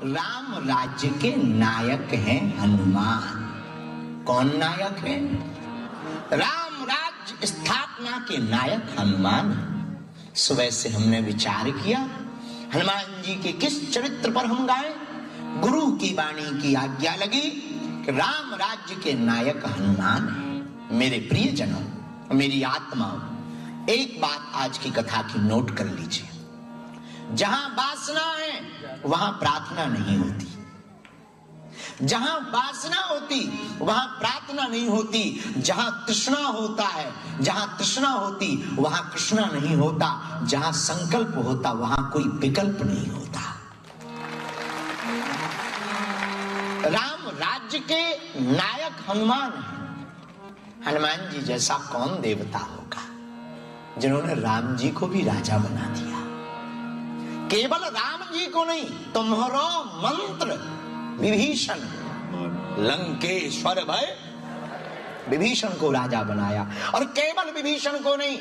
राम राज्य के नायक हैं हनुमान। कौन नायक है? राम राज्य स्थापना के नायक हनुमान। सुबह से हमने विचार किया हनुमान जी के किस चरित्र पर हम गाएं। गुरु की वाणी की आज्ञा लगी कि राम राज्य के नायक हनुमान है। मेरे प्रियजनों, मेरी आत्माओं, एक बात आज की कथा की नोट कर लीजिए। जहां वासना है वहां प्रार्थना नहीं होती। जहां वासना होती वहां प्रार्थना नहीं होती। जहां तृष्णा होता है, जहां तृष्णा होती वहां कृष्णा नहीं होता। जहां संकल्प होता वहां कोई विकल्प नहीं होता। राम राज्य के नायक हनुमान हैं। हनुमान जी जैसा कौन देवता होगा जिन्होंने राम जी को भी राजा बना दिया। केवल राम जी को नहीं, तुम्हारो मंत्र विभीषण, लंकेश्वर भय, विभीषण को राजा बनाया। और केवल विभीषण को नहीं,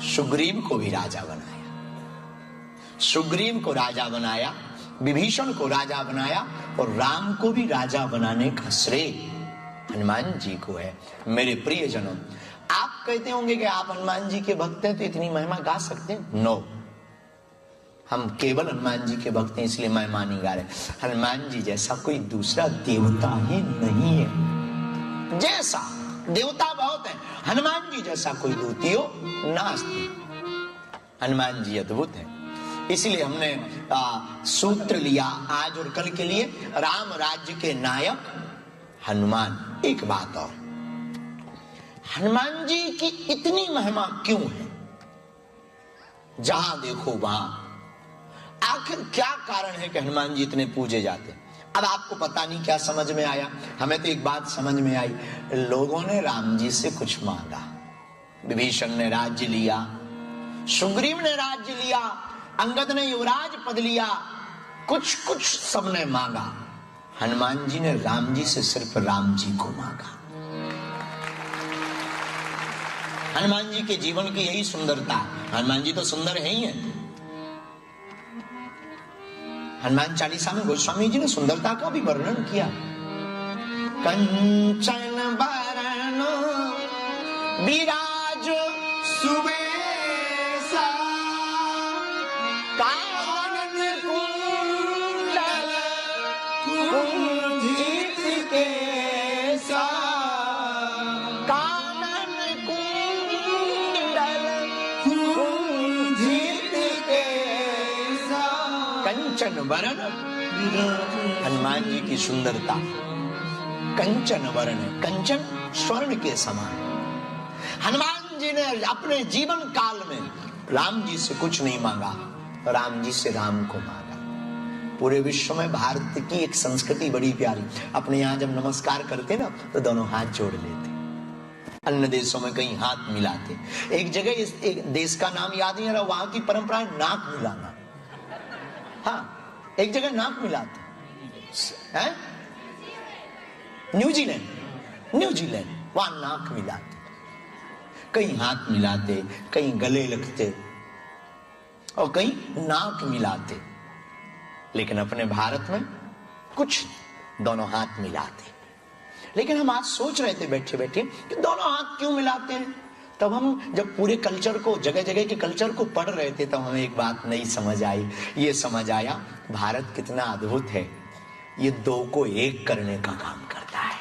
सुग्रीव को भी राजा बनाया। सुग्रीव को राजा बनाया, विभीषण को राजा बनाया और राम को भी राजा बनाने का श्रेय हनुमान जी को है। मेरे प्रियजनों, आप कहते होंगे कि आप हनुमान जी के भक्त हैं तो इतनी महिमा गा सकते हैं। नो, हम केवल हनुमान जी के भक्त हैं इसलिए महिमा नहीं गा रहे। हनुमान जी जैसा कोई दूसरा देवता ही नहीं है। जैसा देवता बहुत है, हनुमान जी जैसा कोई द्वितीय नास्ति। हनुमान जी अद्भुत है। इसलिए हमने सूत्र लिया आज और कल के लिए, राम राज्य के नायक हनुमान। एक बात और, हनुमान जी की इतनी महिमा क्यों है? जहां देखो वहां आखिर क्या कारण है कि हनुमान जी इतने पूजे जाते? अब आपको पता नहीं क्या समझ में आया, हमें तो एक बात समझ में आई। लोगों ने राम जी से कुछ मांगा। विभीषण ने राज्य लिया, सुग्रीव ने राज्य लिया, अंगद ने युवराज पद लिया, कुछ कुछ सबने मांगा। हनुमान जी ने राम जी से सिर्फ राम जी को मांगा। हनुमान जी के जीवन की यही सुंदरता है। हनुमान जी तो सुंदर है ही है। हनुमान चालीसा में गोस्वामी जी ने सुंदरता का भी वर्णन किया। कंचन बरन विराज सुबेसा, कानन कुंडल कुंजित केसा, कानन कुंडल कुंजित केसा। कंचन वरण, हनुमान जी की सुंदरता कंचन वरण है। कंचन स्वर्ण के समान। हनुमान जी ने अपने जीवन काल में राम जी से कुछ नहीं मांगा, राम जी से राम को मांगा। पूरे विश्व में भारत की एक संस्कृति बड़ी प्यारी। अपने यहाँ जब नमस्कार करते ना तो दोनों हाथ जोड़ लेते। अन्य देशों में कहीं हाथ मिलाते। एक जगह एक देश का नाम याद नहीं आ रहा, वहां की परंपरा है नाक मिलाना। हाँ, एक जगह नाक मिलाते हैं, न्यूजीलैंड, वहां नाक मिलाते। कहीं हाथ मिलाते, कहीं गले लगते और कहीं नाक मिलाते। लेकिन अपने भारत में कुछ दोनों हाथ मिलाते। लेकिन हम आज सोच रहे थे बैठे बैठे कि दोनों हाथ क्यों मिलाते हैं। तब हम जब पूरे कल्चर को, जगह जगह के कल्चर को पढ़ रहे थे, तब हमें एक बात नई समझ आई। ये समझ आया भारत कितना अद्भुत है। ये दो को एक करने का काम करता है।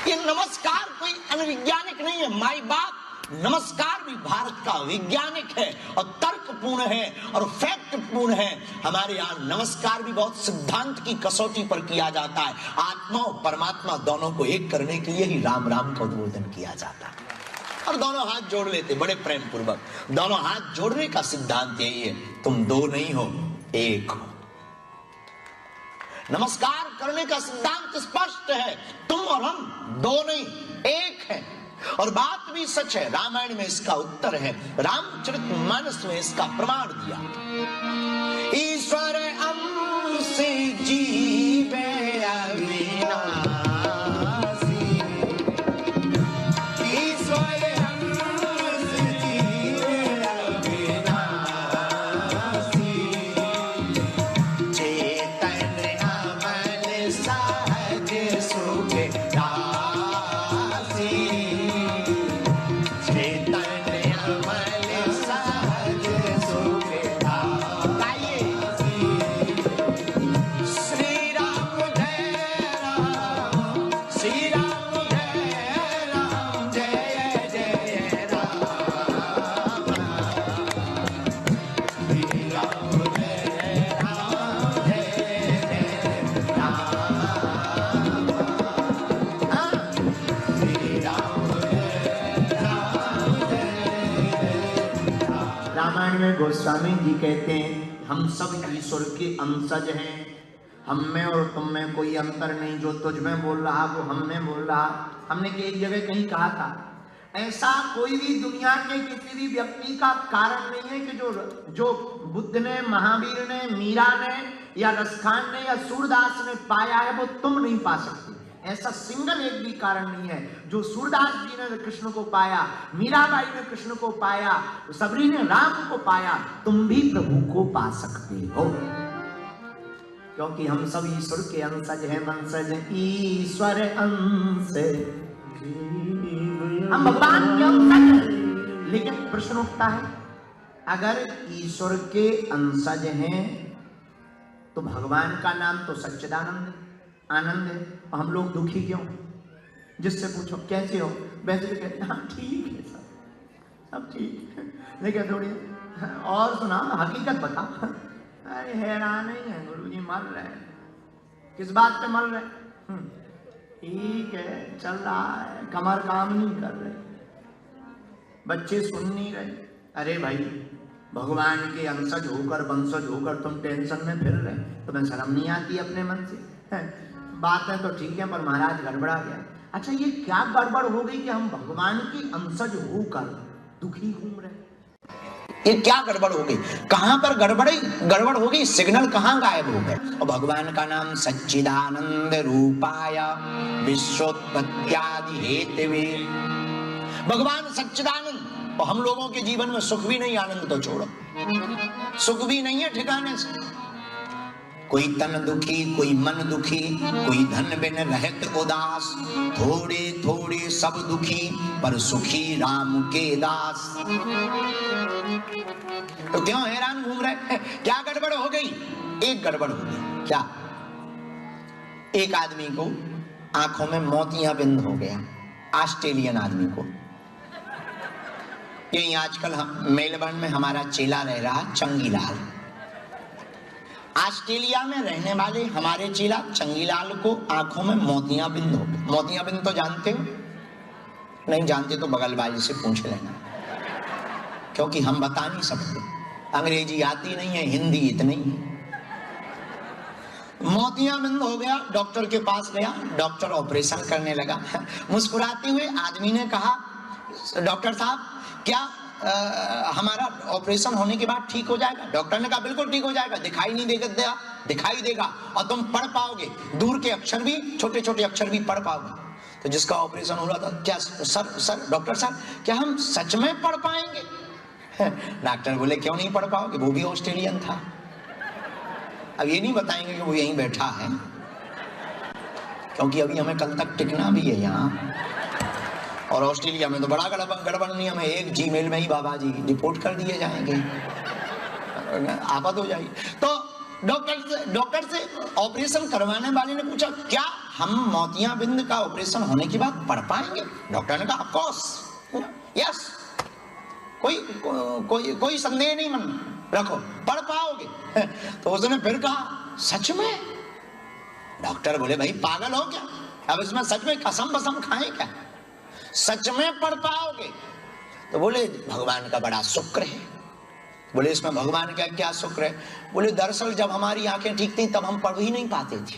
ये नमस्कार कोई अनवैज्ञानिक नहीं है। माई बाप, नमस्कार भी भारत का वैज्ञानिक है और तर्कपूर्ण है और फैक्टपूर्ण है। हमारे यहाँ नमस्कार भी बहुत सिद्धांत की कसौटी पर किया जाता है। आत्मा और परमात्मा दोनों को एक करने के लिए ही राम राम का उद्बोधन किया जाता है। और दोनों हाथ जोड़ लेते बड़े प्रेम पूर्वक। दोनों हाथ जोड़ने का सिद्धांत यही है, तुम दो नहीं हो, एक हो। नमस्कार करने का सिद्धांत स्पष्ट है, तुम और हम दो नहीं, एक है। और बात भी सच है। रामायण में इसका उत्तर है, रामचरितमानस में इसका प्रमाण दिया। ईश्वर अंश जीवे अविनाशी, ईश्वर अंश जीवे अविनाशी, गोस्वामी जी कहते हैं हम सब ईश्वर के अंशज हैं, हम में और तुम में कोई अंतर नहीं, जो तुझ में बोल रहा वो हम में बोल रहा। हमने एक जगह कहीं कहा था, ऐसा कोई भी दुनिया के किसी भी व्यक्ति का कारण नहीं है कि जो बुद्ध ने, महावीर ने, मीरा ने या रसखान ने या सूरदास ने पाया है वो तुम नहीं पा सकते। ऐसा सिंगल एक भी कारण नहीं है। जो सूरदास जी ने कृष्ण को पाया, मीराबाई ने कृष्ण को पाया, सबरी ने राम को पाया, तुम भी प्रभु को पा सकते हो, क्योंकि हम सब ईश्वर के अंशज हैं। वंशज ईश्वर अंश, हम भगवान के अंशज हैं। लेकिन प्रश्न उठता है, अगर ईश्वर के अंशज हैं तो भगवान का नाम तो सच्चिदानंद आनंद है, और हम लोग दुखी क्यों? जिससे पूछो कैसे हो, वैसे भी कहते हैं हाँ ठीक है, सब ठीक है, लेकिन थोड़ी और सुना, हकीकत बता। अरे हैरान ही है गुरुजी, मर रहे हैं। किस बात पे मर रहे? ठीक है चल रहा है, कमर काम नहीं कर रहे, बच्चे सुन नहीं रहे। अरे भाई भगवान के अंशज होकर, वंशज होकर तुम टेंशन में फिर रहे, तुम्हें शर्म नहीं आती अपने मन से? बातें तो ठीक है पर महाराज गड़बड़ा गया। अच्छा ये क्या गड़बड़ हो गई कि हम भगवान के अंशज होकर दुखी घूम रहे? ये क्या गड़बड़ हो गई? कहां पर गड़बड़ हो गई? सिग्नल कहां गायब हो गए? और भगवान का नाम सच्चिदानंद रूपाय विश्वोत्पत्त्यादि हेतवे, भगवान सच्चिदानंद। और हम लोगों के जीवन में सुख भी नहीं, आनंद तो छोड़ो, सुख भी नहीं है ठिकाने से। कोई तन दुखी, कोई मन दुखी, कोई धन बिन रहत उदास, थोड़े थोड़े सब दुखी पर सुखी राम के दास। तो क्यों हैरान घूम रहे? क्या गड़बड़ हो गई? एक गड़बड़ हो गई। क्या? एक आदमी को आंखों में मोतियाबिंद हो गया, ऑस्ट्रेलियन आदमी को। यही आजकल मेलबर्न में हमारा चेला रह रहा चंगीलाल, ऑस्ट्रेलिया में रहने वाले हमारे चेला चंगीलाल को आंखों में मोतियाबिंद हो गए। मोतियाबिंद तो जानते हो? नहीं जानते तो बगलबाजी से पूछ लेना, क्योंकि हम बता नहीं सकते, अंग्रेजी आती नहीं है, हिंदी इतनी है। मोतियाबिंद हो गया, डॉक्टर के पास गया, डॉक्टर ऑपरेशन करने लगा। मुस्कुराते हुए आदमी ने कहा, डॉक्टर साहब क्या हमारा ऑपरेशन होने के बाद ठीक हो जाएगा? डॉक्टर ने कहा बिल्कुल ठीक हो जाएगा, दिखाई नहीं देगा और तुम पढ़ पाओगे, दूर के अक्षर भी, छोटे छोटे अक्षर भी पढ़ पाओगे। तो जिसका ऑपरेशन हो रहा था, क्या सर डॉक्टर साहब क्या हम सच में पढ़ पाएंगे? डॉक्टर बोले क्यों नहीं पढ़ पाओगे? वो भी ऑस्ट्रेलियन था। अब ये नहीं बताएंगे कि वो यहीं बैठा है, क्योंकि अभी हमें कल तक टिकना भी है यहाँ, और ऑस्ट्रेलिया में तो बड़ा गड़बड़ नियम है, एक जीमेल में ही बाबा जी रिपोर्ट कर दिए जाएंगे, आफत हो जाएगी। तो डॉक्टर से ऑपरेशन करवाने वाले ने पूछा क्या हम मोतियाबिंद का ऑपरेशन होने के बाद पढ़ पाएंगे? डॉक्टर ने कहा ऑफ कोर्स, यस, कोई संदेह नहीं मन रखो, पढ़ पाओगे। तो उसने फिर कहा सच में? डॉक्टर बोले भाई पागल हो क्या, अब इसमें सच में कसम बसम खाएं क्या, सच में पढ़ पाओगे? तो बोले भगवान का बड़ा शुक्र है। बोले इसमें भगवान का क्या शुक्र है? बोले दरअसल जब हमारी आंखें ठीक थी तब हम पढ़ ही नहीं पाते थे,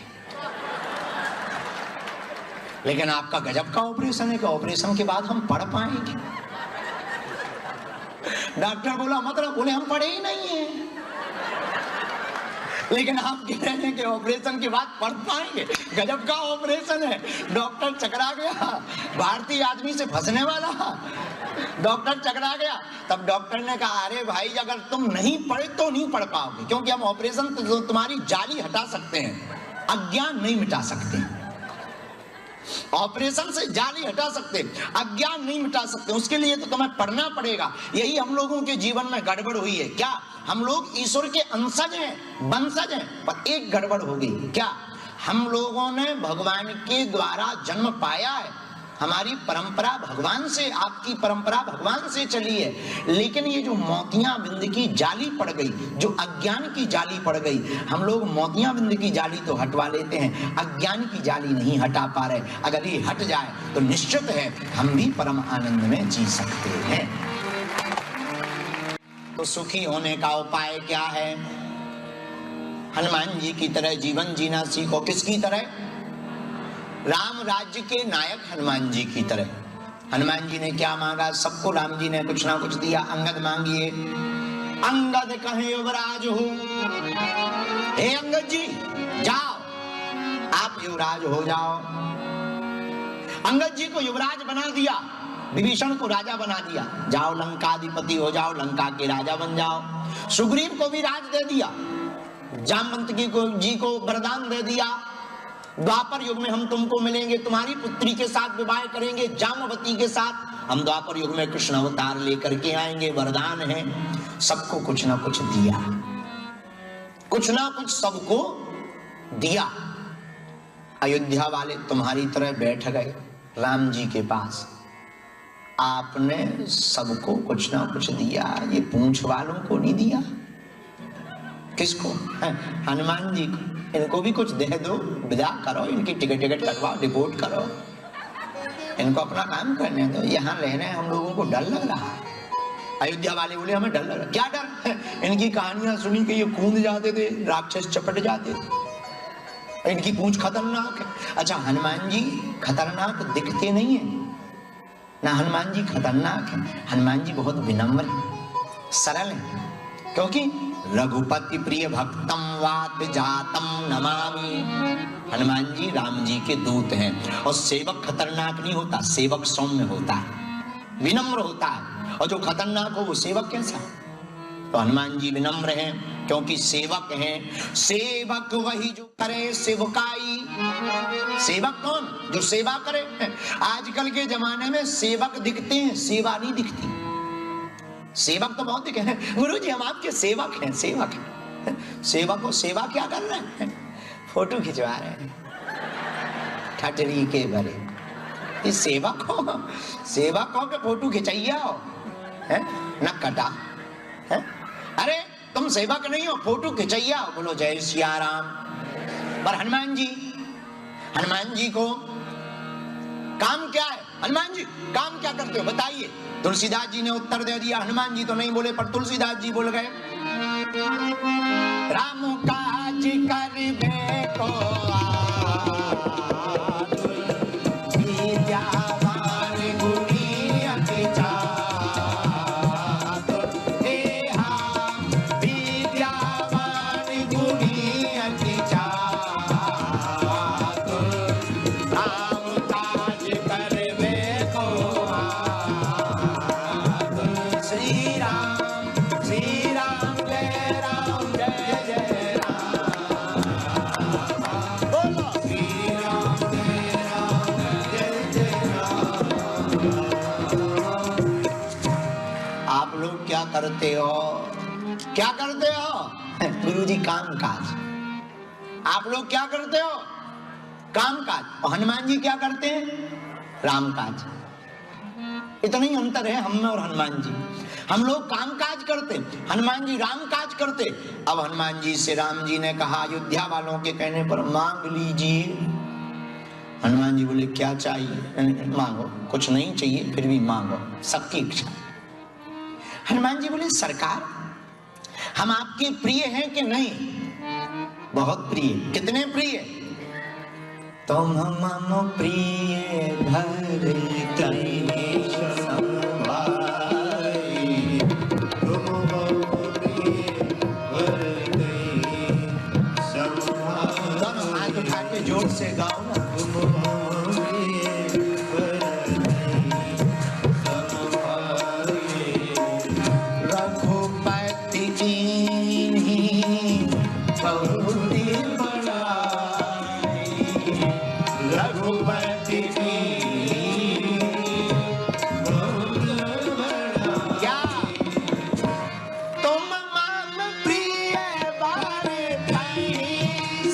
लेकिन आपका गजब का ऑपरेशन है कि ऑपरेशन के बाद हम पढ़ पाएंगे। डॉक्टर बोला मतलब? बोले हम पढ़े ही नहीं है, लेकिन आप कह रहे हैं कि ऑपरेशन के बाद पढ़ पाएंगे, गजब का ऑपरेशन है। डॉक्टर चकरा गया, भारतीय आदमी से फंसने वाला डॉक्टर चकरा गया। तब डॉक्टर ने कहा अरे भाई अगर तुम नहीं पढ़े तो नहीं पढ़ पाओगे, क्योंकि हम ऑपरेशन तो तुम्हारी जाली हटा सकते हैं, अज्ञान नहीं मिटा सकते। ऑपरेशन से जाली हटा सकते, अज्ञान नहीं मिटा सकते, उसके लिए तो तुम्हें पढ़ना पड़ेगा। यही हम लोगों के जीवन में गड़बड़ हुई है। क्या हम लोग ईश्वर के अंशज हैं, वंशज हैं, पर एक गड़बड़ हो गई। क्या हम लोगों ने भगवान के द्वारा जन्म पाया है, हमारी परंपरा भगवान से, आपकी परंपरा भगवान से चली है, लेकिन ये जो मोतियाबिंद की जाली पड़ गई, जो अज्ञान की जाली पड़ गई, हम लोग मोतियाबिंद की जाली तो हटवा लेते हैं, अज्ञान की जाली नहीं हटा पा रहे। अगर ये हट जाए तो निश्चित है हम भी परम आनंद में जी सकते हैं। तो सुखी होने का उपाय क्या है? हनुमान जी की तरह जीवन जीना सीखो। किसकी तरह? राम राज्य के नायक हनुमान जी की तरह। हनुमान जी ने क्या मांगा? सबको राम जी ने कुछ ना कुछ दिया। अंगद मांगिए, अंगद कहे युवराज हो। हे अंगद जी जाओ, आप युवराज हो जाओ। अंगद जी को युवराज बना दिया, विभीषण को राजा बना दिया। जाओ लंकाधिपति हो जाओ, लंका के राजा बन जाओ। सुग्रीव को भी राज दे दिया, जामवंत जी को वरदान दे दिया, द्वापर युग में हम तुमको मिलेंगे, तुम्हारी पुत्री के साथ विवाह करेंगे, जामवती के साथ। हम द्वापर युग में कृष्ण अवतार लेकर के आएंगे, वरदान है। सबको कुछ ना कुछ दिया, कुछ ना कुछ सबको दिया। अयोध्या वाले तुम्हारी तरह बैठ गए राम जी के पास। आपने सबको कुछ ना कुछ दिया, ये पूंछ वालों को नहीं दिया। किसको? हनुमान जी को। इनको भी कुछ दे दो, विदा करो, इनकी टिकट कटवाओ, रिपोर्ट करो, इनको अपना काम करने दो। यहाँ रहने हम लोगों को डर लग रहा है। अयोध्या वाले बोले हमें डर लग रहा। क्या डर? इनकी कहानियां सुनी कि ये कूद जाते थे, राक्षस चपट जाते थे, इनकी पूंछ खतरनाक है। अच्छा, हनुमान जी खतरनाक दिखते नहीं है ना, हनुमान जी खतरनाक है। हनुमान जी बहुत विनम्र है, सरल है, क्योंकि रघुपति प्रिय भक्तम वात जातम नमामि। हनुमान जी राम जी के दूत हैं। और सेवक खतरनाक नहीं होता, सेवक सौम्य होता है, विनम्र होता है। और जो खतरनाक हो वो सेवक कैसा? तो हनुमान जी विनम्र हैं, क्योंकि सेवक हैं। सेवक वही जो करे सेवकाई। सेवक कौन? जो सेवा करे। आजकल के जमाने में सेवक दिखते हैं, सेवा नहीं दिखती। सेवक तो बहुत दिखे हैं, गुरु जी हम आपके सेवक हैं। सेवक हैं, सेवक को सेवा क्या कर रहे हैं? फोटो खिंचवा रहे हैं ठटरी के भरे। ये सेवक हो? सेवक हो के फोटो खिंचाइया हो है न कटा है? अरे तुम सेवक नहीं हो, फोटो खिंचाइया हो। बोलो जय सिया राम। पर हनुमान जी को काम क्या है? हनुमान जी काम क्या करते हो बताइए? तुलसीदास जी ने उत्तर दे दिया। हनुमान जी तो नहीं बोले, पर तुलसीदास जी बोल गए। राम काज करबे को विद्यावान गुणी अति चातुर। विद्यावान गुणी अति चातुर। राम काज करबे को श्री राम जय राम जय जय राम। बोलो श्री राम जय जय राम। आप लोग क्या करते हो? क्या करते हो? गुरुजी काम काज। आप लोग क्या करते हो? काम काज। और हनुमान जी क्या करते हैं? राम काज। इतना ही अंतर है हम में और हनुमान जी। हम लोग काम काज करते, हनुमान जी राम काज करते। अब हनुमान जी से राम जी ने कहा, अयोध्या वालों के कहने पर मांग लीजिए। हनुमान जी बोले क्या चाहिए? मांगो। कुछ नहीं चाहिए फिर भी मांगो, सबकी इच्छा। हनुमान जी बोले सरकार हम आपके प्रिय हैं कि नहीं? बहुत प्रिय। कितने प्रिय? तुम मम प्रिय भरतई समभाई। तुम मम प्रिय भरतई समभाई। दोनों हाथ उठा के जोर से गाओ ना। तुम मम प्रिय भरतई समभाई। रघुपति कीन्ही बहुत रघुपति क्या तुम मम प्रिय भरतई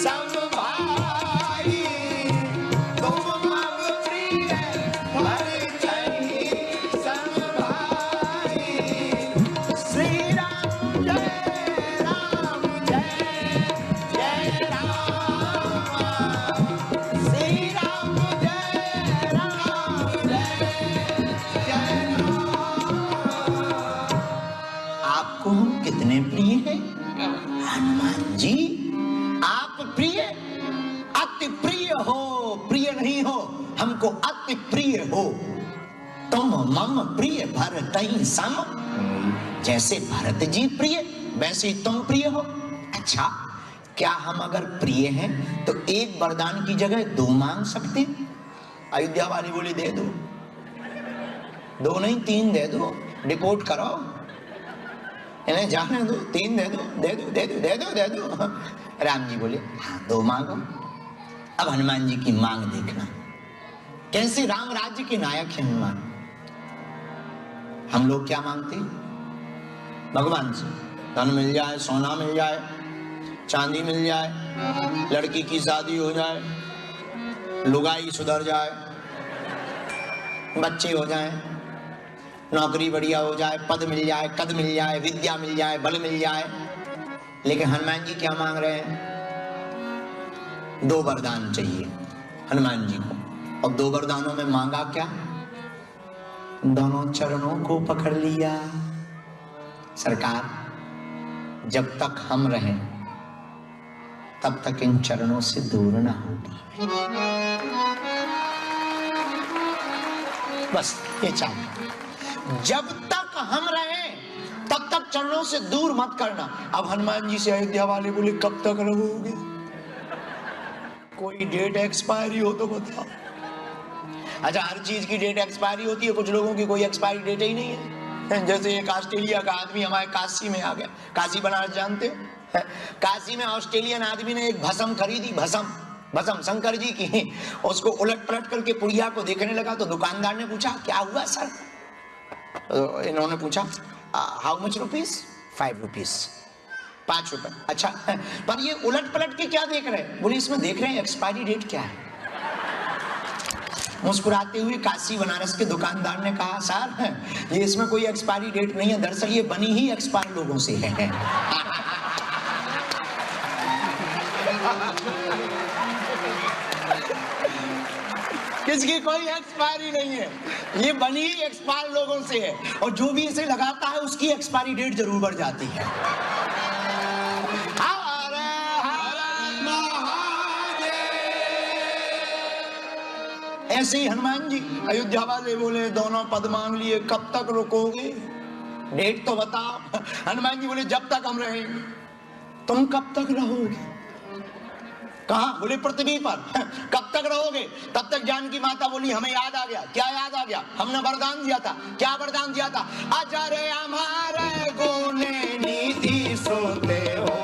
समभाई। तुम मम प्रिय भरतई समभाई। श्री राम जय राम जय जय मम प्रिय भरतहि सम। जैसे भरत जी प्रिय वैसे तुम प्रिय हो। अच्छा, क्या हम अगर प्रिय हैं तो एक वरदान की जगह 2 मांग सकते हैं? अयोध्या वाली बोली दे दो, 2 नहीं 3 दे दो, डिपोर्ट कराओ, इन्हें जाने दो, 3 दे दो, दे दो दे दो दे दो दे दो। राम जी बोले हाँ 2 मांगो। अब हनुमान जी की मांग देखना, कैसे राम राज्य के नायक हैं हनुमान। हम लोग क्या मांगते भगवान से? धन मिल जाए, सोना मिल जाए, चांदी मिल जाए, लड़की की शादी हो जाए, लुगाई सुधर जाए, बच्चे हो जाए, नौकरी बढ़िया हो जाए, पद मिल जाए, कद मिल जाए, विद्या मिल जाए, बल मिल जाए। लेकिन हनुमान जी क्या मांग रहे हैं? 2 वरदान चाहिए हनुमान जी को। और 2 वरदानों में मांगा क्या? दोनों चरणों को पकड़ लिया। सरकार, जब तक हम रहें तब तक इन चरणों से दूर ना हो पाए। बस ये चाहिए, जब तक हम रहें तब तक चरणों से दूर मत करना। अब हनुमान जी से अयोध्या वाले बोले कब तक रहोगे? कोई डेट एक्सपायरी हो तो बताओ। अच्छा, हर चीज की डेट एक्सपायरी होती है, कुछ लोगों की कोई एक्सपायरी डेट ही नहीं है। जैसे एक ऑस्ट्रेलिया का आदमी हमारे काशी में आ गया। काशी बनारस जानते हो? काशी में ऑस्ट्रेलियन आदमी ने एक भस्म खरीदी, भस्म शंकर जी की। उसको उलट पलट करके पुड़िया को देखने लगा तो दुकानदार ने पूछा क्या हुआ सर? तो इन्होंने पूछा हाउ मच रुपीस? 5 रुपीस, 5 रुपए। अच्छा, पर ये उलट पलट के क्या देख रहे हैं? बोले इसमें देख रहे हैं एक्सपायरी डेट क्या है। मुस्कुराते हुए काशी बनारस के दुकानदार ने कहा सर ये इसमें कोई एक्सपायरी डेट नहीं है, दरअसल ये बनी ही एक्सपायर लोगों से है। किसकी कोई एक्सपायरी नहीं है, ये बनी ही एक्सपायर लोगों से है। और जो भी इसे लगाता है उसकी एक्सपायरी डेट जरूर बढ़ जाती है। ऐसे ही हनुमान जी, अयोध्या वाले बोले दोनों पद मांग लिए, कब तक रुकोगे? डेट तो बताओ। हनुमान जी बोले जब तक हम रहेंगे। तुम कब तक रहोगे? कहां? बोले पृथ्वी पर। कब तक रहोगे? तब तक जानकी माता बोली हमें याद आ गया। क्या याद आ गया? हमने वरदान दिया था। क्या वरदान दिया था? अजर हमारे गुणे नीति सुनते हो,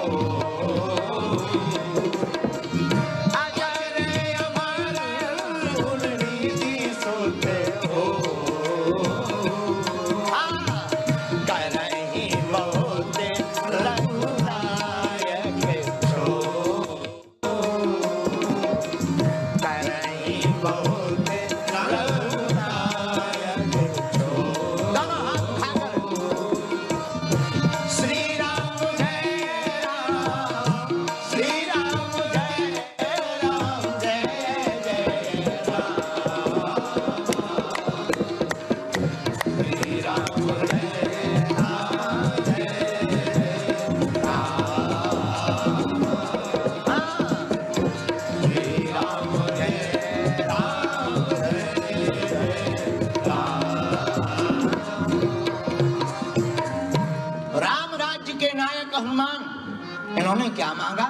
इन्होंने क्या मांगा?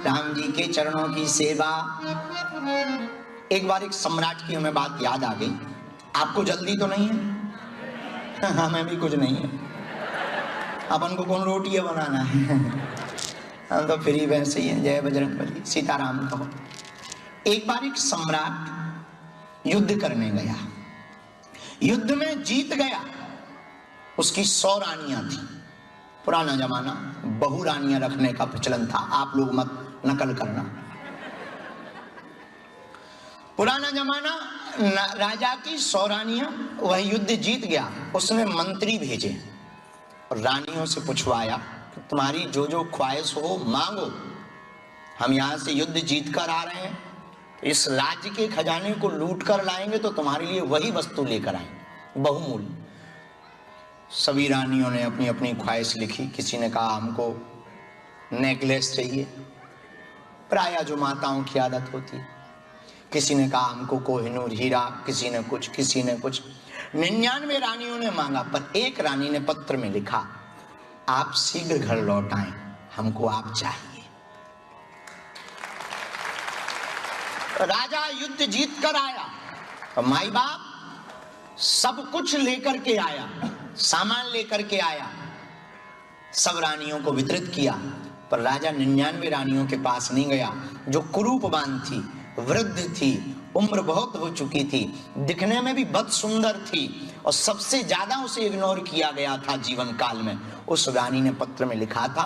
राम जी के चरणों की सेवा। एक बार एक सम्राट की हमें बात याद आ गई। आपको जल्दी तो नहीं है? हमें भी कुछ नहीं है, अपन को कौन रोटियां बनाना है। हम तो फ्री वैसे ही है। जय बजरंगबली, सीताराम कहो। एक बार एक सम्राट युद्ध करने गया, युद्ध में जीत गया। उसकी 100 रानियां थी। पुराना जमाना, बहु रानियां रखने का प्रचलन था, आप लोग मत नकल करना। पुराना जमाना, राजा की 100 रानियां, वह युद्ध जीत गया। उसने मंत्री भेजे और रानियों से पूछवाया कि तुम्हारी जो जो ख्वाहिश हो मांगो, हम यहां से युद्ध जीत कर आ रहे हैं, इस राज्य के खजाने को लूट कर लाएंगे तो तुम्हारे लिए वही वस्तु लेकर आएंगे बहुमूल्य। सभी रानियों ने अपनी अपनी ख्वाहिश लिखी। किसी ने कहा हमको नेकलेस चाहिए, प्रायः जो माताओं की आदत होती है। किसी ने कहा हमको कोहिनूर हीरा, किसी ने कुछ, किसी ने कुछ। 99 रानियों ने मांगा, पर एक रानी ने पत्र में लिखा, आप शीघ्र घर लौट आए, हमको आप चाहिए। राजा युद्ध जीत कर आया, माई बाप सब कुछ लेकर के आया, सामान लेकर के आया, सब रानियों को वितरित किया, पर राजा 99 रानियों के पास नहीं गया, जो कुरूपवान थी, वृद्ध थी, उम्र बहुत हो चुकी थी, दिखने में भी बद सुंदर थी और सबसे ज्यादा उसे इग्नोर किया गया था जीवन काल में। उस रानी ने पत्र में लिखा था,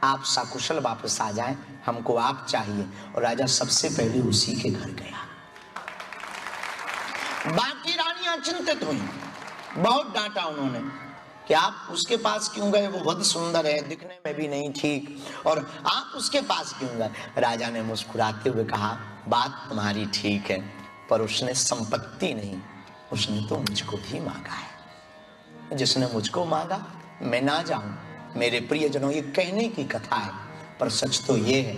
आप सकुशल वापस आ जाएं, हमको आप चाहिए। और राजा सबसे पहले उसी के घर गया। बाकी रानियां चिंतित हुई, बहुत डांटा उन्होंने कि आप उसके पास क्यों गए, वो बहुत सुंदर है, दिखने में भी नहीं ठीक, और आप उसके पास क्यों गए। राजा ने मुस्कुराते हुए कहा, बात तुम्हारी ठीक है, पर उसने संपत्ति नहीं, उसने तो मुझको भी मांगा है। जिसने मुझको मांगा मैं ना जाऊं। मेरे प्रियजनों, ये कहने की कथा है, पर सच तो ये है,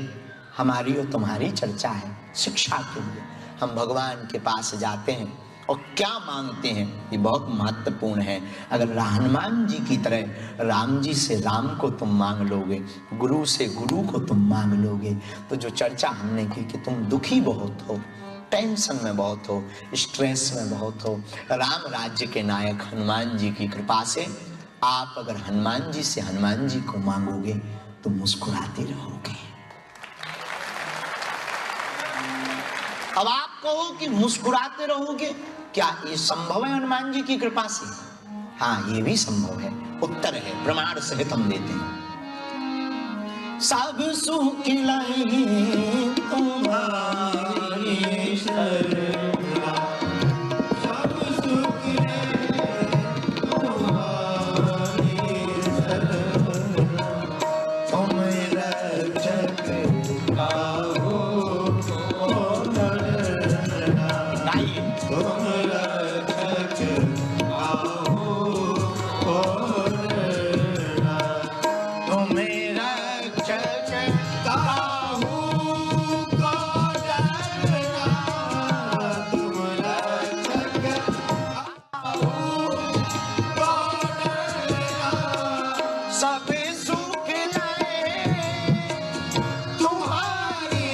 हमारी और तुम्हारी चर्चा है शिक्षा के लिए। हम भगवान के पास जाते हैं और क्या मांगते हैं, ये बहुत महत्वपूर्ण है। अगर हनुमान जी की तरह राम जी से राम को तुम मांग लोगे, गुरु से गुरु को तुम मांग लोगे, तो जो चर्चा हमने की कि तुम दुखी बहुत हो, टेंशन में बहुत हो, स्ट्रेस में बहुत हो, राम राज्य के नायक हनुमान जी की कृपा से आप अगर हनुमान जी से हनुमान जी को मांगोगे तो मुस्कुराते रहोगे। अब आप कहो कि मुस्कुराते रहोगे, क्या ये संभव है हनुमान जी की कृपा से? हाँ, ये भी संभव है। उत्तर है, प्रमाण सहित हम देते हैं। सब सुख लहे तुम्हारी शरणा, सब सुख लहे तुम्हारी शरणा, तुम रक्षक काहू को डरना, तुम रक्षक काहू को डरना, तुम रक्षक काहू को डरना, तुम रक्षक काहू को डरना, सब सुख लहे तुम्हारी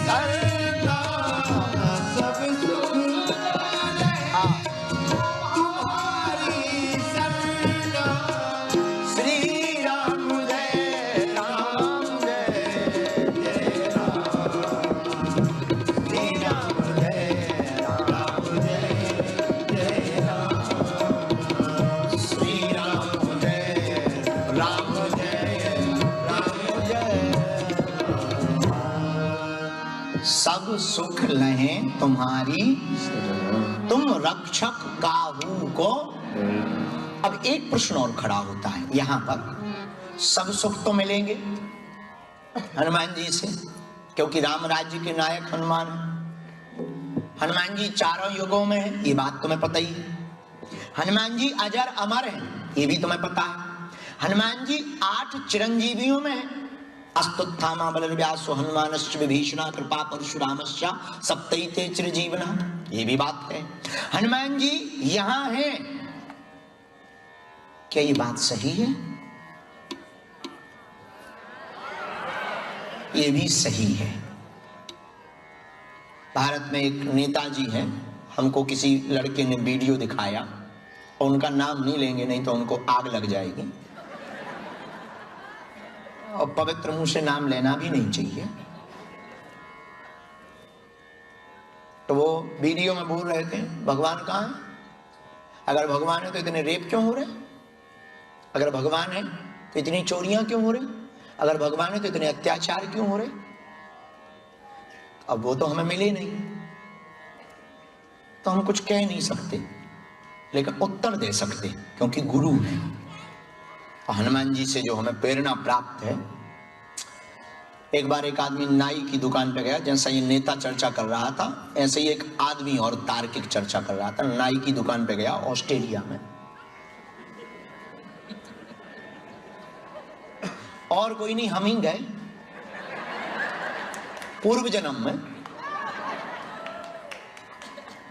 शरणा, सब सुख लहे तुम्हारी शरणा, श्री राम जय राम जय जय राम, श्री राम जय राम जय जय राम, श्री राम जय राम जय सब सुख लहें तुम्हारी, तुम रक्षक काहू को। अब एक प्रश्न और खड़ा होता है यहां पर, सब सुख तो मिलेंगे हनुमान जी से, क्योंकि राम राज्य के नायक हनुमान है। हनुमान जी चारों युगों में है, ये बात तुम्हें पता ही है। हनुमान जी अजर अमर हैं, ये भी तुम्हें पता है। हनुमान जी 8 चिरंजीवियों में है। अस्तुत्थामा बलव्यासो हनुमानश्च विभीषणा कृपा परशुरामश्च सप्तैते चिरजीवनः, ये भी बात है। हनुमान जी यहां हैं, क्या ये बात सही है? ये भी सही है। भारत में एक नेताजी हैं, हमको किसी लड़के ने वीडियो दिखाया, और उनका नाम नहीं लेंगे नहीं तो उनको आग लग जाएगी, और पवित्र मुंह से नाम लेना भी नहीं चाहिए। तो वो वीडियो में बोल रहे थे, भगवान कहाँ है? अगर भगवान है तो इतने रेप क्यों हो रहे? अगर भगवान है तो इतनी चोरियां क्यों हो रही? अगर भगवान है तो इतने अत्याचार क्यों हो रहे? अब वो तो हमें मिले नहीं, तो हम कुछ कह नहीं सकते, लेकिन उत्तर दे सकते, क्योंकि गुरु है। हनुमान जी से जो हमें प्रेरणा प्राप्त है, एक बार एक आदमी नाई की दुकान पे गया, जैसा ये नेता चर्चा कर रहा था ऐसे ही एक आदमी और तार्किक चर्चा कर रहा था। नाई की दुकान पे गया ऑस्ट्रेलिया में, और कोई नहीं, हम ही गए पूर्व जन्म में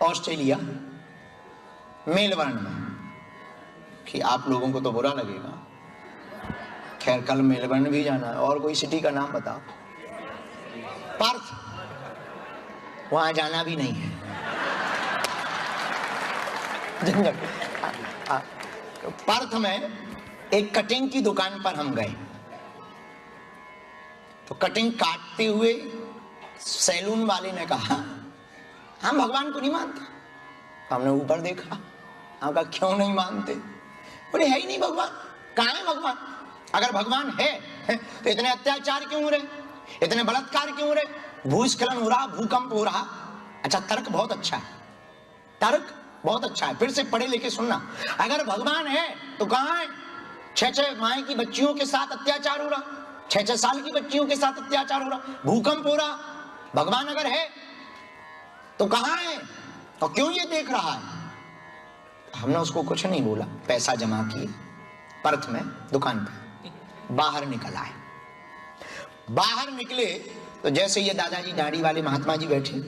ऑस्ट्रेलिया। मेलबर्न में, कि आप लोगों को तो बुरा लगेगा, खैर कल मेलबर्न भी जाना है। और कोई सिटी का नाम बताओ। पर्थ, वहां जाना भी नहीं है, पर्थ में एक कटिंग की दुकान पर हम गए, तो कटिंग काटते हुए सैलून वाले ने कहा हम भगवान को नहीं मानते। हमने ऊपर देखा, हम कहा क्यों नहीं मानते? बोले है ही नहीं भगवान। कहाँ है भगवान? अगर भगवान है तो इतने अत्याचार क्यों हो रहे, इतने बलात्कार क्यों हो रहे, भूस्खलन हो रहा, भूकंप हो रहा। अच्छा, तर्क बहुत अच्छा है, तर्क बहुत अच्छा है, फिर से पढ़े लिखे सुनना। अगर भगवान है तो कहाँ है? 6-6 माह की बच्चियों के साथ अत्याचार हो रहा, 6-6 साल की बच्चियों के साथ अत्याचार हो रहा, भूकंप हो रहा। भगवान अगर है तो कहाँ है और क्यों ये देख रहा है? हमने उसको कुछ नहीं बोला, पैसा जमा किए, पर्थ में दुकान पे बाहर निकल आए। बाहर निकले तो जैसे ये दादाजी दाढ़ी वाले महात्मा जी बैठे,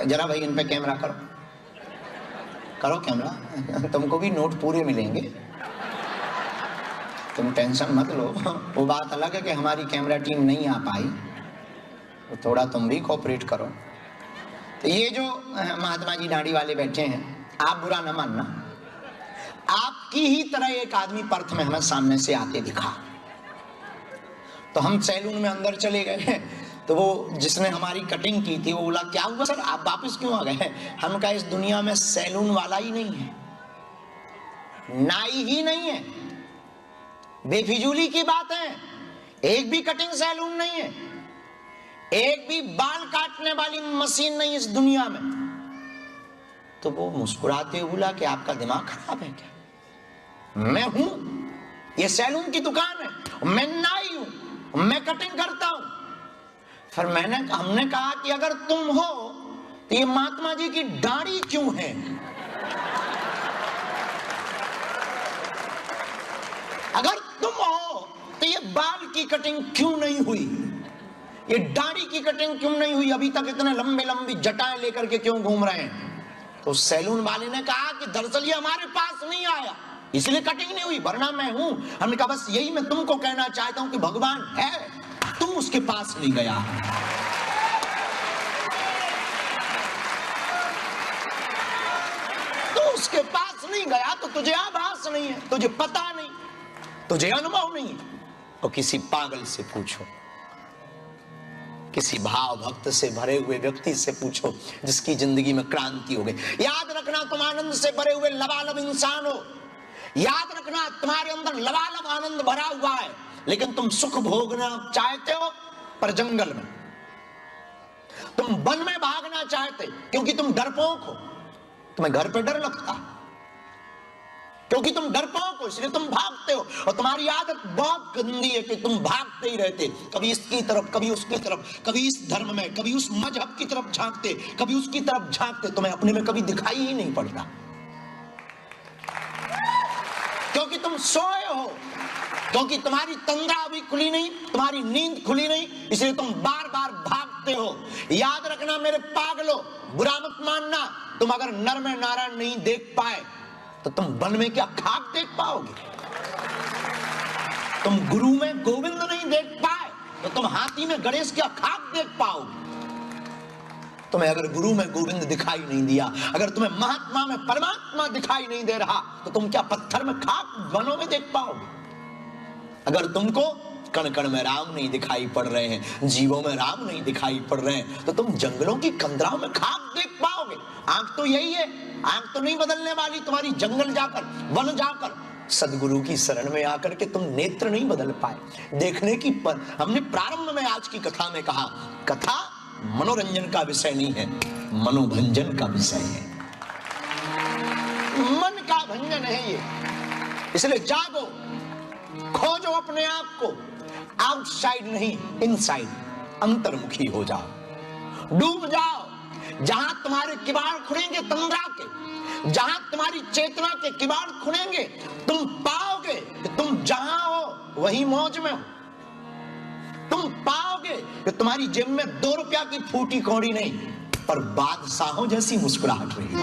जरा भाई इन पे कैमरा करो, करो कैमरा, तुमको भी नोट पूरे मिलेंगे, तुम टेंशन मत लो। वो बात अलग है कि हमारी कैमरा टीम नहीं आ पाई, तो थोड़ा तुम भी कोऑपरेट करो। तो ये जो महात्मा जी दाढ़ी वाले बैठे हैं, आप बुरा न मानना, आपकी ही तरह एक आदमी पर्थ में हमें सामने से आते दिखा। तो हम सैलून में अंदर चले गए, तो वो जिसने हमारी कटिंग की थी वो बोला क्या हुआ सर, आप वापस क्यों आ गए? हम कहा इस दुनिया में सैलून वाला ही नहीं है, नाई ही नहीं है, बेफिजूली की बात है, एक भी कटिंग सैलून नहीं है, एक भी बाल काटने वाली मशीन नहीं इस दुनिया में। तो वो मुस्कुराते हुए बोला कि आपका दिमाग खराब है क्या? मैं हूं, ये सैलून की दुकान है, मैं नाई हूं, मैं कटिंग करता हूं। फिर हमने कहा कि अगर तुम हो तो ये महात्मा जी की दाढ़ी क्यों है? अगर तुम हो तो ये बाल की कटिंग क्यों नहीं हुई, ये दाढ़ी की कटिंग क्यों नहीं हुई, अभी तक इतने लंबे लंबी जटाएं लेकर के क्यों घूम रहे हैं? तो सैलून वाले ने कहा कि दरअसल ये हमारे पास नहीं आया इसलिए कटिंग नहीं हुई, वरना मैं हूं। हमने कहा बस यही मैं तुमको कहना चाहता हूं कि भगवान है, तुम उसके पास नहीं गया। तू उसके पास नहीं गया तो तुझे आभास नहीं है, तुझे पता नहीं, तुझे अनुभव नहीं है। और किसी पागल से पूछो, किसी भाव भक्त से भरे हुए व्यक्ति से पूछो जिसकी जिंदगी में क्रांति हो गई। याद रखना तुम आनंद से भरे हुए लबालब इंसान हो, याद रखना तुम्हारे अंदर लबालब आनंद भरा हुआ है, लेकिन तुम सुख भोगना चाहते हो पर जंगल में, तुम वन में भागना चाहते क्योंकि तुम डरपोक हो, तुम्हें घर पे डर लगता है, क्योंकि तुम डरपोक हो इसलिए तुम भागते हो। और तुम्हारी आदत बहुत गंदी है कि तुम भागते ही रहते, कभी इसकी तरफ कभी उसकी तरफ, कभी इस धर्म में कभी उस मजहब की तरफ झांकते, कभी उसकी तरफ झांकते, तुम्हें अपने में कभी दिखाई ही नहीं पड़ता, क्योंकि तुम सोए हो, क्योंकि तुम्हारी तंद्रा अभी खुली नहीं, तुम्हारी नींद खुली नहीं, इसलिए तुम बार बार भागते हो। याद रखना मेरे पागलो, बुरा मत मानना, तुम अगर नर में नारायण नहीं देख पाए तो तुम वन में क्या खाक देख पाओगे? तुम गुरु में गोविंद नहीं देख पाए तो तुम हाथी में गणेश क्या खाक देख पाओगे? तुम्हें अगर गुरु में गोविंद दिखाई नहीं दिया, अगर तुम्हें महात्मा में परमात्मा दिखाई नहीं दे रहा तो तुम क्या पत्थर में खाक वनों में देख पाओगे? अगर तुमको कण कण में राम नहीं दिखाई पड़ रहे हैं, जीवों में राम नहीं दिखाई पड़ रहे हैं, तो तुम जंगलों की कंदराओं में खाक देख पाओगे? आंख तो यही है, आंख तो नहीं बदलने वाली तुम्हारी, जंगल जाकर वन जाकर सदगुरु की शरण में आकर के तुम नेत्र नहीं बदल पाए देखने की। पर हमने प्रारंभ में आज की कथा में कहा, कथा मनोरंजन का विषय नहीं है, मनोभंजन का विषय है, मन का भंजन है ये। इसलिए जागो, खोजो अपने आप को, आउटसाइड नहीं इनसाइड, अंतर्मुखी हो जाओ, डूब जाओ। जहां तुम्हारे किवाड़ खुलेंगे तंद्रा के, जहां तुम्हारी चेतना के किवाड़ खुलेंगे, तुम पाओगे कि तुम जहां हो वही मौज में हो। तुम पाओगे कि तुम्हारी जेब में 2 रुपया की फूटी कौड़ी नहीं, पर बादशाहों जैसी मुस्कुराहट रहेगी।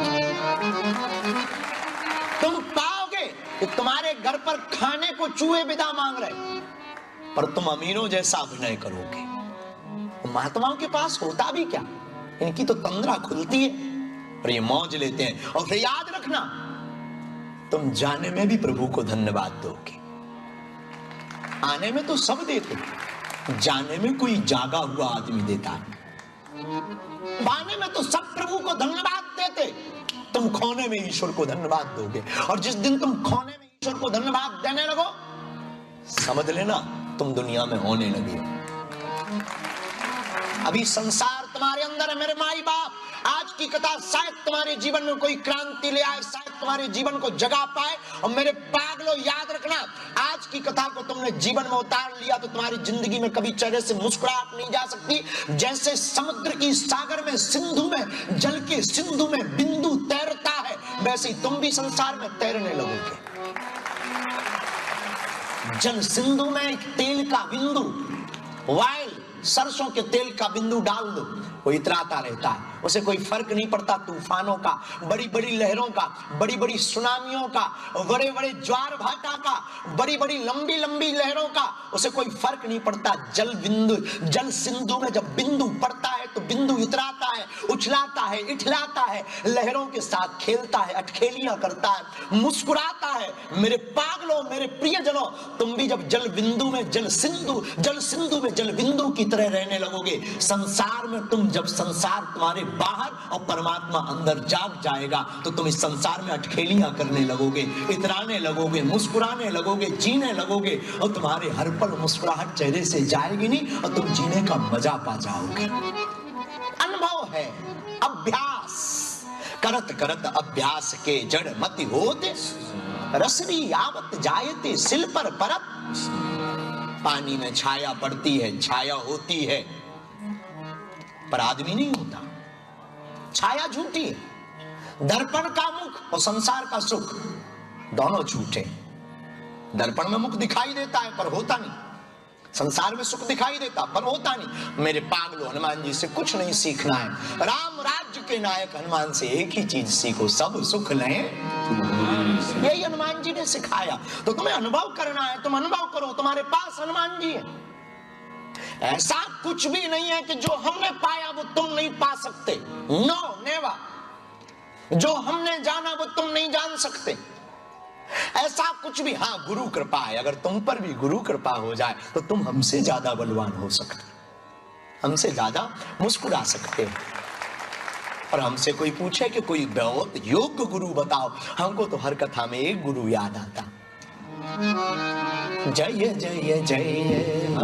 तुम पाओगे कि तुम्हारे घर पर खाने को चूहे विदा मांग रहे, पर तुम अमीरों जैसा अभिनय करोगे। महात्माओं के पास होता भी क्या, इनकी तो तंद्रा खुलती है और ये मौज लेते हैं। और फिर याद रखना, तुम जाने में भी प्रभु को धन्यवाद दोगे। आने में तो सब देते, जाने में कोई जागा हुआ आदमी देता है। पाने में तो सब प्रभु को धन्यवाद देते, तुम खोने में ईश्वर को धन्यवाद दोगे। और जिस दिन तुम खोने में ईश्वर को धन्यवाद देने लगो, समझ लेना तुम दुनिया में होने लगे। अभी संसार तुम्हारे अंदर है मेरे माई बाप। आज की कथा शायद तुम्हारे जीवन में कोई क्रांति ले आए, शायद तुम्हारे जीवन को जगा पाए। और मेरे पागलों, याद रखना, आज की कथा को तुमने जीवन में उतार लिया तो तुम्हारी जिंदगी में कभी चेहरे से मुस्कुराहट नहीं जा सकती। जैसे समुद्र की सागर में, सिंधु में, जल के सिंधु में बिंदु तैरता है, वैसे ही तुम भी संसार में तैरने लगोगे। जल सिंधु में एक तेल का बिंदु, वाइल सरसों के तेल का बिंदु डाल दो, वो इतराता रहता है, उसे कोई फर्क नहीं पड़ता तूफानों का, बड़ी बड़ी लहरों का, बड़ी बड़ी सुनामियों का, बड़े बड़े ज्वार भाटा का, बड़ी बड़ी लंबी लंबी लहरों का, उसे कोई फर्क नहीं पड़ता। जल बिंदु, जल सिंधु में जब बिंदु पड़ता है तो बिंदु इतराता है, उछलाता है, इठलाता है, लहरों के साथ खेलता है, अटखेलियां करता है, मुस्कुराता है। मेरे पागलों, मेरे प्रियजनों, तुम भी जब जल बिंदु में, जल सिंधु में जल बिंदु की तरह रहने लगोगे, संसार में तुम, जब संसार तुम्हारे बाहर और परमात्मा अंदर जाग जाएगा, तो तुम इस संसार में अटखेलियां करने लगोगे, इतराने लगोगे, मुस्कुराने लगोगे, जीने लगोगे। और तुम्हारे हर पल मुस्कुराहट चेहरे से जाएगी नहीं और तुम जीने का मजा पा जाओगे। अनुभव है, अभ्यास करत करत अभ्यास के जड़ मति होते, रसरी आवत जायते सिल पर परत। पानी में छाया पड़ती है, छाया होती है, पर आदमी नहीं होता। छाया झूठी है। दर्पण का मुख और संसार का सुख दोनों झूठे। दर्पण में मुख दिखाई देता है पर होता नहीं, संसार में सुख दिखाई देता पर होता नहीं। मेरे पागलों, हनुमान जी से कुछ नहीं सीखना है। राम राज्य के नायक हनुमान से एक ही चीज सीखो, सब सुख लें। यही हनुमान जी ने सिखाया। तो तुम्हें अनुभव करना है, तुम अनुभव करो, तुम्हारे पास हनुमान जी है। ऐसा कुछ भी नहीं है कि जो हमने पाया वो तुम नहीं पा सकते। No, never. जो हमने जाना वो तुम नहीं जान सकते। ऐसा कुछ भी, हाँ, गुरु कृपा है। अगर तुम पर भी गुरु कृपा हो जाए तो तुम हमसे ज्यादा बलवान हो सकते, हमसे ज्यादा मुस्कुरा सकते हो। और हमसे कोई पूछे कि कोई बहुत योग्य गुरु बताओ, हमको तो हर कथा में एक गुरु याद आता। जय जय जय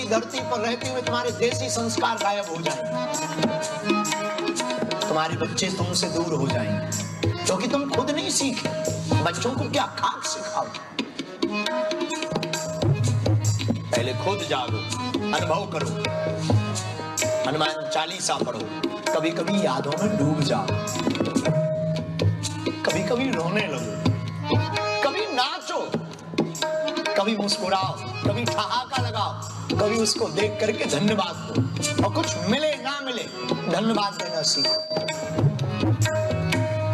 धरती पर रहते हुए तुम्हारे देसी संस्कार गायब हो जाएंगे, तुम्हारे बच्चे तुमसे दूर हो जाएंगे, क्योंकि तुम खुद नहीं सीखे। बच्चों को क्या खाक सिखाओ? पहले खुद जागो, अनुभव करो, हनुमान चालीसा पढ़ो, कभी कभी यादों में डूब जाओ, कभी कभी रोने लगो, कभी नाचो, कभी मुस्कुराओ, कभी ठहाका लगाओ, कभी उसको देख करके धन्यवाद दो। और कुछ मिले ना मिले, धन्यवाद देना सीखो।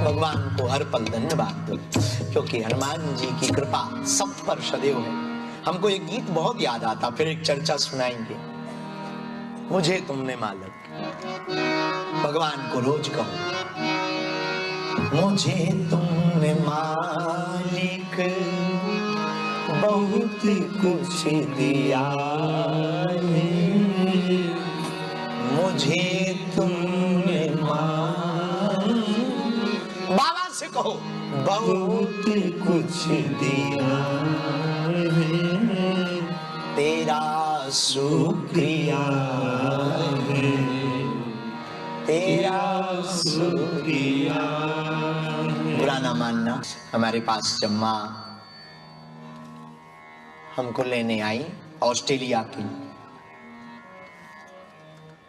भगवान को हर पल धन्यवाद दो, क्योंकि हनुमान जी की कृपा सब पर सदैव है। हमको एक गीत बहुत याद आता, फिर एक चर्चा सुनाएंगे। मुझे तुमने मालिक, भगवान को रोज कहो, मुझे तुमने मालिक बहुत कुछ दिया है, मुझे तुम कहो बहुत कुछ दिया है, तेरा शुक्रिया है, तेरा शुक्रिया। बुरा ना मानना, हमारे पास जब माँ हमको लेने आई ऑस्ट्रेलिया की,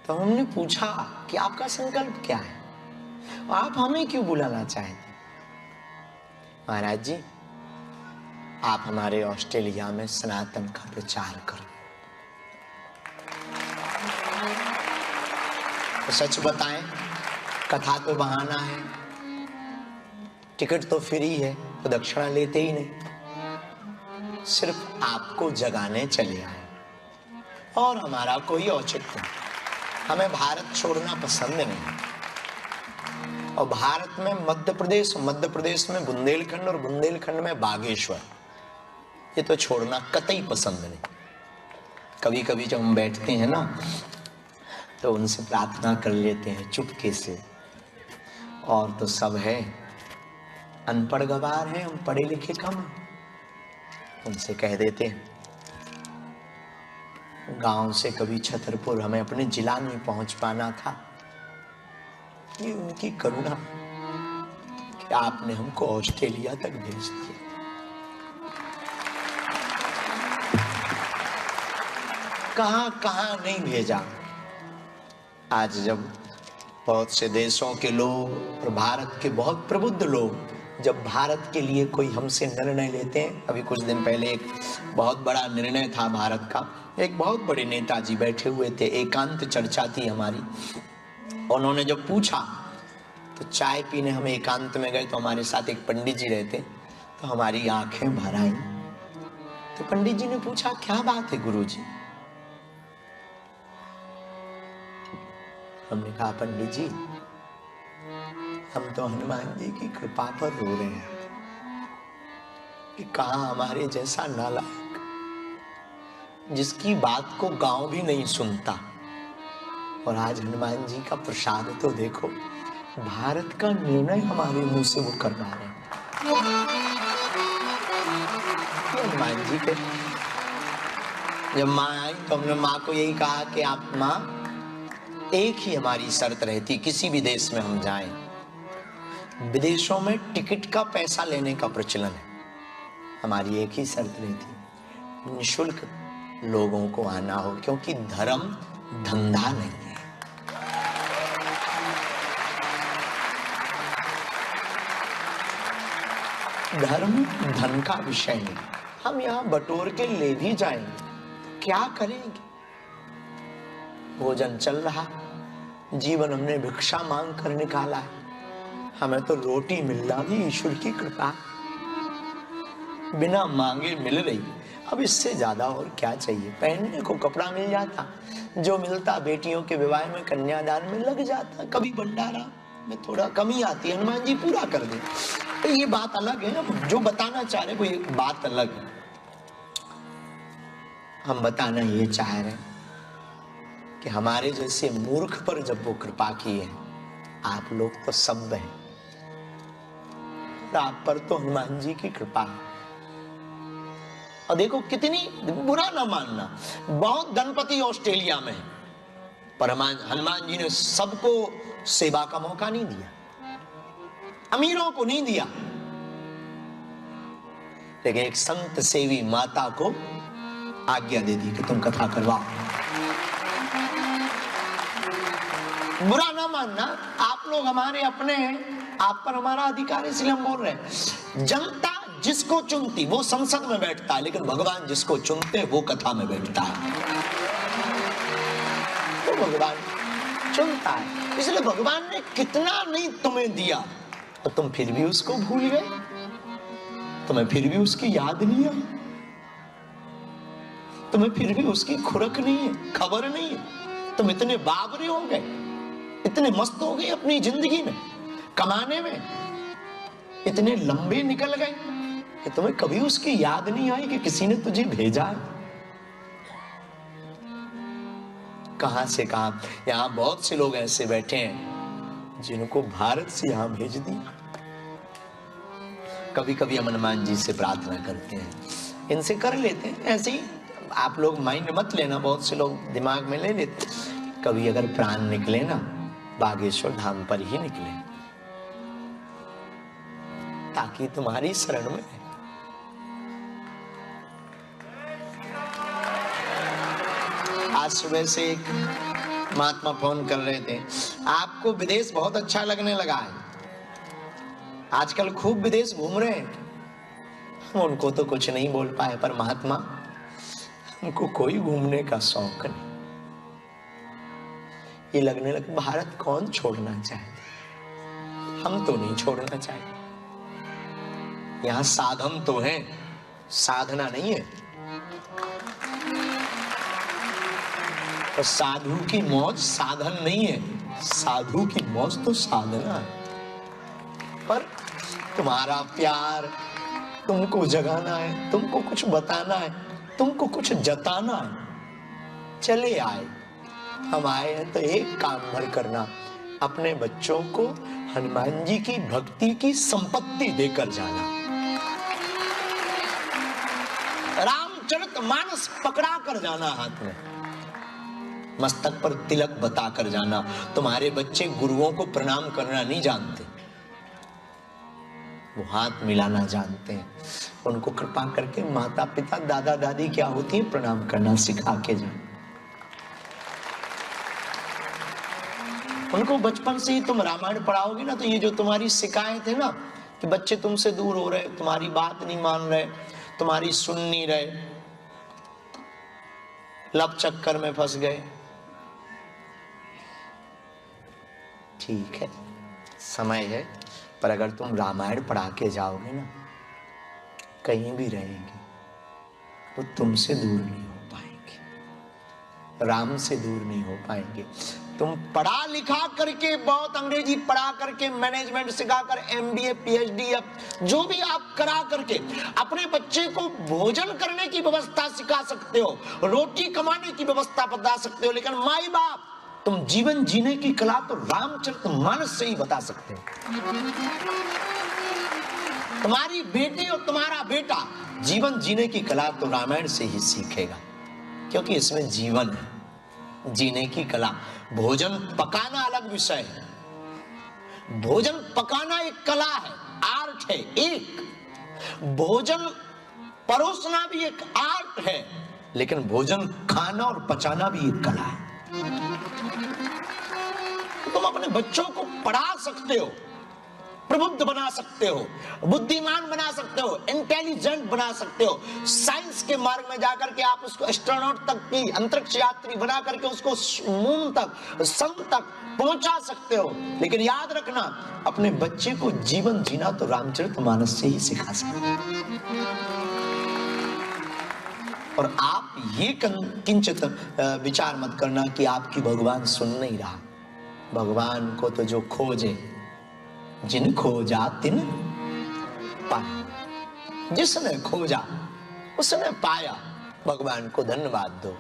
तो हमने पूछा कि आपका संकल्प क्या है, आप हमें क्यों बुलाना चाहते? महाराज जी, आप हमारे ऑस्ट्रेलिया में सनातन का प्रचार करो। तो सच बताएं, कथा तो बहाना है, टिकट तो फ्री है, तो दक्षिणा लेते ही नहीं, सिर्फ आपको जगाने चले आए और हमारा कोई औचित्य नहीं। हमें भारत छोड़ना पसंद नहीं, और भारत में मध्य प्रदेश में बुंदेलखंड और बुंदेलखंड में बागेश्वर, ये तो छोड़ना कतई पसंद नहीं। कभी कभी जब हम बैठते हैं ना, तो उनसे प्रार्थना कर लेते हैं चुपके से, और तो सब है अनपढ़ गवार हैं, हम पढ़े लिखे कम। उनसे कह देते हैं गांव से कभी छतरपुर हमें अपने जिला नहीं पहुंच पाना था, ये उनकी करुणा कि आपने हमको ऑस्ट्रेलिया तक भेज दिया। कहां कहां नहीं भेजा। आज जब बहुत से देशों के लोग और भारत के बहुत प्रबुद्ध लोग जब भारत के लिए कोई हमसे निर्णय लेते हैं, अभी कुछ दिन पहले एक बहुत बड़ा निर्णय था भारत का, एक बहुत बड़े नेताजी बैठे हुए थे, एकांत चर्चा थी हमारी। उन्होंने जब पूछा तो चाय पीने हम एकांत में गए, तो हमारे साथ एक पंडित जी रहते, तो हमारी आंखें भर आई। तो पंडित जी ने पूछा क्या बात है गुरुजी? हमने कहा पंडित जी, हम तो हनुमान जी की कृपा पर रो रहे हैं कि कहां हमारे जैसा नालायक, जिसकी बात को गांव भी नहीं सुनता, और आज हनुमान जी का प्रसाद तो देखो, भारत का निर्णय हमारे मुंह से वो करवा रहे हैं। हनुमान जी के जब माँ आई तो हमने माँ को यही कहा कि आप माँ, एक ही हमारी शर्त रहती, किसी भी देश में हम जाएं, विदेशों में टिकट का पैसा लेने का प्रचलन है, हमारी एक ही शर्त रहती, निःशुल्क लोगों को आना हो, क्योंकि धर्म धंधा नहीं है। धर्म धन का विषय नहीं। हम यहां बटोर के ले भी जाएंगे तो क्या करेंगे? भोजन चल रहा, जीवन हमने भिक्षा मांग कर निकाला है, हमें तो रोटी मिलना भी ईश्वर की कृपा, बिना मांगे मिल रही। अब इससे ज्यादा और क्या चाहिए? पहनने को कपड़ा मिल जाता, जो मिलता बेटियों के विवाह में कन्यादान में लग जाता, कभी भंडारा में थोड़ा कमी आती, हनुमान जी पूरा कर दे। तो ये बात अलग है ना, जो बताना चाह रहे कोई बात अलग है। हम बताना ये चाह रहे हैं कि हमारे जैसे मूर्ख पर जब वो कृपा की है, आप लोग तो सब हैं, आप पर तो हनुमान जी की कृपा है। और देखो कितनी, बुरा ना मानना, बहुत गणपति ऑस्ट्रेलिया में है, पर हनुमान जी ने सबको सेवा का मौका नहीं दिया, अमीरों को नहीं दिया, लेकिन एक संत सेवी माता को आज्ञा दे दी कि तुम कथा करवाओ। बुरा ना मानना, आप लोग हमारे अपने हैं, आप पर हमारा अधिकार, इसलिए हम बोल रहे हैं। जनता जिसको चुनती वो संसद में बैठता है, लेकिन भगवान जिसको चुनते वो कथा में बैठता है, तो भगवान चुनता है। इसलिए भगवान ने कितना नहीं तुम्हें दिया, और तुम फिर भी उसको भूल गए, तुम्हें फिर भी उसकी याद नहीं आई, तुम्हें फिर भी उसकी खुरक नहीं है, खबर नहीं है। तुम इतने बावरे हो गए, इतने मस्त हो गए अपनी जिंदगी में, कमाने में इतने लंबे निकल गए कि तुम्हें कभी उसकी याद नहीं आई कि किसी ने तुझे भेजा है। कहां से कहां, यहां बहुत से लोग ऐसे बैठे हैं जिनको भारत से यहां भेज दिया, कभी कभी हम हनुमान जी से प्रार्थना करते हैं, इनसे कर लेते हैं। ऐसे ही आप लोग माइंड मत लेना, बहुत से लोग दिमाग में ले लेते। कभी अगर प्राण निकले ना, बागेश्वर धाम पर ही निकले, ताकि तुम्हारी शरण में। आज सुबह से एक महात्मा फोन कर रहे थे, आपको विदेश बहुत अच्छा लगने लगा है, आजकल खूब विदेश घूम रहे हैं। हम उनको तो कुछ नहीं बोल पाए, पर महात्मा हमको कोई घूमने का शौक नहीं। ये लगने लगा भारत कौन छोड़ना चाहे, हम तो नहीं छोड़ना चाहते। यहां साधन तो है, साधना नहीं है। तो साधु की मौज साधन नहीं है, साधु की मौज तो साधना है। पर तुम्हारा प्यार, तुमको जगाना है, तुमको कुछ बताना है, तुमको कुछ जताना है। चले आए, हम आए हैं तो एक काम भर करना, अपने बच्चों को हनुमान जी की भक्ति की संपत्ति देकर जाना। रामचरितमानस पकड़ा कर जाना, हाथ में मस्तक पर तिलक बता कर जाना। तुम्हारे बच्चे गुरुओं को प्रणाम करना नहीं जानते, वो हाथ मिलाना जानते हैं। उनको कृपा करके माता पिता दादा दादी क्या होती है प्रणाम करना सिखा के जाना। उनको बचपन से ही तुम रामायण पढ़ाओगे ना, तो ये जो तुम्हारी शिकायत है ना कि बच्चे तुमसे दूर हो रहे, तुम्हारी बात नहीं मान रहे, तुम्हारी सुन नहीं रहे, लब चक्कर में फंस गए, ठीक है समय है, पर अगर तुम रामायण पढ़ा के जाओगे ना, कहीं भी रहेंगे वो तुमसे दूर नहीं हो पाएंगे, राम से दूर नहीं हो पाएंगे। तुम पढ़ा लिखा करके, बहुत अंग्रेजी पढ़ा करके, मैनेजमेंट सिखाकर, एमबीए पीएचडी जो भी आप करा करके अपने बच्चे को भोजन करने की व्यवस्था सिखा सकते हो, रोटी कमाने की व्यवस्था बता सकते हो, लेकिन माई बाप तुम जीवन जीने की कला तो रामचरितमानस से ही बता सकते हो। तुम्हारी बेटी और तुम्हारा बेटा जीवन जीने की कला तो रामायण से ही सीखेगा, क्योंकि इसमें जीवन है, जीने की कला। भोजन पकाना अलग विषय है, भोजन पकाना एक कला है, आर्ट है। एक भोजन परोसना भी एक आर्ट है, लेकिन भोजन खाना और पचाना भी एक कला है। तुम अपने बच्चों को पढ़ा सकते हो, प्रबुद्ध बना सकते हो, बुद्धिमान बना सकते हो, इंटेलिजेंट बना सकते हो। साइंस के मार्ग में जाकर के आप उसको एस्ट्रोनॉट तक की अंतरिक्ष यात्री बना करके उसको मून तक, सन तक पहुंचा सकते हो। लेकिन याद रखना, अपने बच्चे को जीवन जीना तो रामचरितमानस से ही सिखा सकते हो। और आप ये किंचित विचार मत करना कि आपकी भगवान सुन नहीं रहा। भगवान को तो जो खोजे, जिन खोजा तिन पाया, जिसने खोजा उसने पाया। भगवान को धन्यवाद दो।